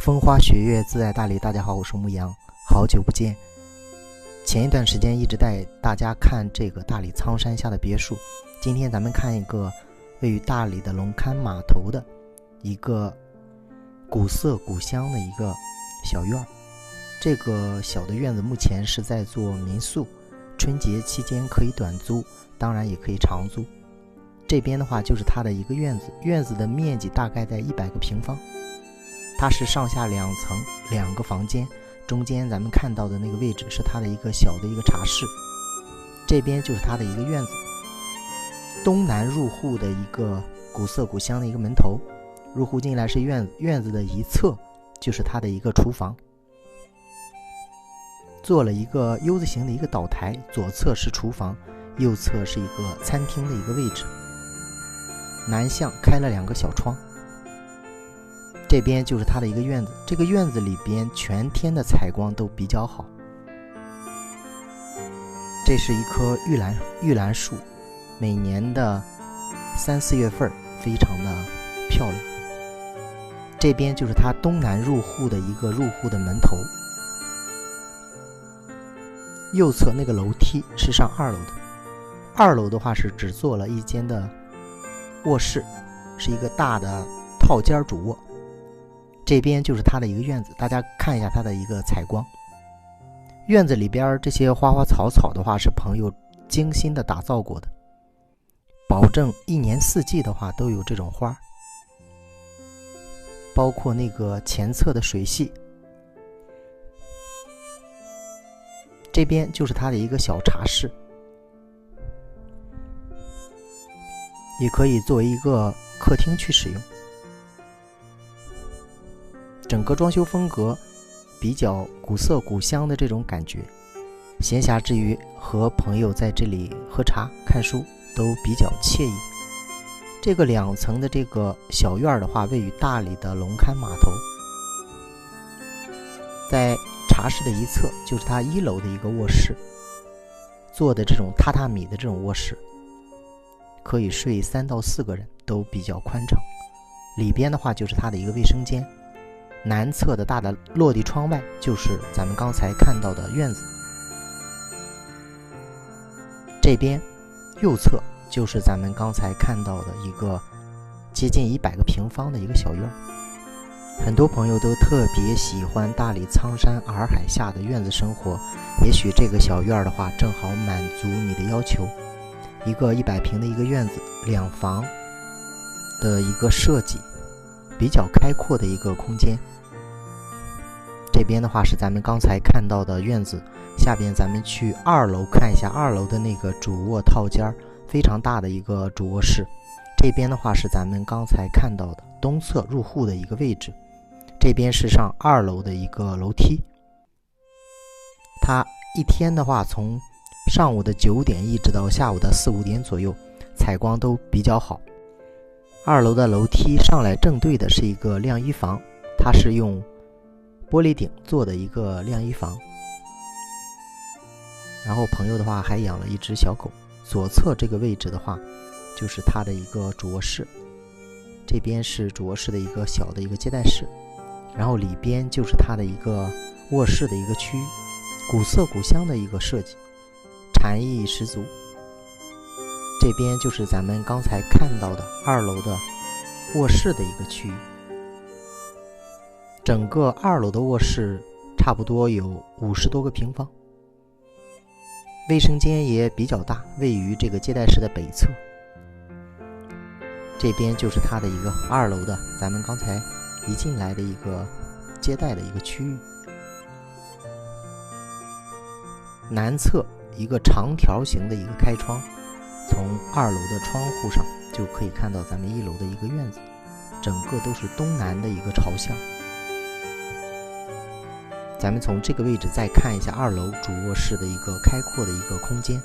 风花雪月自在大理，大家好，我是牧羊，好久不见。前一段时间一直带大家看这个大理苍山下的别墅，今天咱们看一个位于大理的龙龛码头的一个古色古香的一个小院。这个小的院子目前是在做民宿，春节期间可以短租，当然也可以长租。这边的话就是它的一个院子，院子的面积大概在100个平方，它是上下2层，2个房间，中间咱们看到的那个位置是它的一个小的一个茶室，这边就是它的一个院子，东南入户的一个古色古香的一个门头，入户进来是院子的一侧就是它的一个厨房，做了一个 U 字形的一个岛台，左侧是厨房，右侧是一个餐厅的一个位置，南向开了2个小窗，这边就是它的一个院子。这个院子里边全天的采光都比较好，这是一棵玉兰树，每年的3、4月份非常的漂亮。这边就是它东南入户的一个入户的门头，右侧那个楼梯是上2楼的，2楼的话是只做了一间的卧室，是一个大的套间主卧。这边就是它的一个院子，大家看一下它的一个采光。院子里边这些花花草草的话是朋友精心的打造过的，保证1年4季的话都有这种花，包括那个前侧的水系。这边就是它的一个小茶室，也可以作为一个客厅去使用。整个装修风格比较古色古香的这种感觉，闲暇之余和朋友在这里喝茶看书都比较惬意。这个2层的这个小院的话位于大理的龙龛码头，在茶室的一侧就是它1楼的一个卧室，做的这种榻榻米的这种卧室，可以睡3到4个人，都比较宽敞。里边的话就是它的一个卫生间，南侧的大的落地窗外就是咱们刚才看到的院子，这边右侧就是咱们刚才看到的一个接近100个平方的一个小院。很多朋友都特别喜欢大理苍山洱海下的院子生活，也许这个小院的话正好满足你的要求。一个100平的一个院子，2房的一个设计，比较开阔的一个空间。这边的话是咱们刚才看到的院子，下边咱们去2楼看一下2楼的那个主卧套间，非常大的一个主卧室。这边的话是咱们刚才看到的东侧入户的一个位置，这边是上2楼的一个楼梯。它一天的话从上午的9点一直到下午的4、5点左右，采光都比较好。2楼的楼梯上来正对的是一个晾衣房，它是用玻璃顶做的一个晾衣房。然后朋友的话还养了一只小狗。左侧这个位置的话就是它的一个主卧室，这边是主卧室的一个小的一个接待室，然后里边就是它的一个卧室的一个区域，古色古香的一个设计，禅意十足。这边就是咱们刚才看到的2楼的卧室的一个区域，整个2楼的卧室差不多有50多个平方，卫生间也比较大，位于这个接待室的北侧。这边就是它的一个2楼的咱们刚才一进来的一个接待的一个区域，南侧一个长条形的一个开窗，从2楼的窗户上就可以看到咱们1楼的一个院子，整个都是东南的一个朝向。咱们从这个位置再看一下2楼主卧室的一个开阔的一个空间，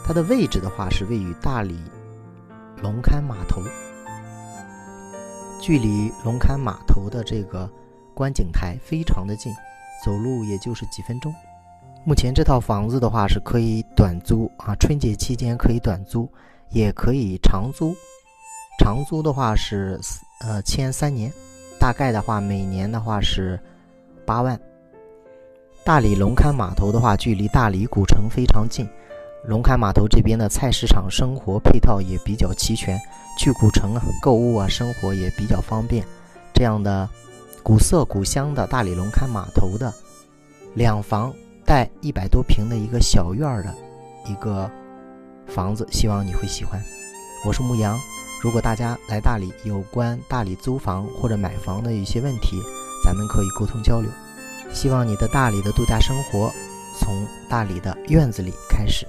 它的位置的话是位于大理龙龛码头，距离龙龛码头的这个观景台非常的近，走路也就是几分钟。目前这套房子的话是可以短租啊，春节期间可以短租，也可以长租。长租的话是签3年，大概的话每年的话是8万。大理龙坎码头的话，距离大理古城非常近，龙坎码头这边的菜市场生活配套也比较齐全，去古城购物生活也比较方便。这样的古色古香的大理龙坎码头的2房带100多平的一个小院的一个房子，希望你会喜欢。我是牧羊，如果大家来大理有关大理租房或者买房的一些问题，咱们可以沟通交流。希望你的大理的度假生活从大理的院子里开始。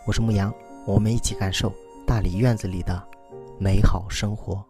我是牧羊，我们一起感受大理院子里的美好生活。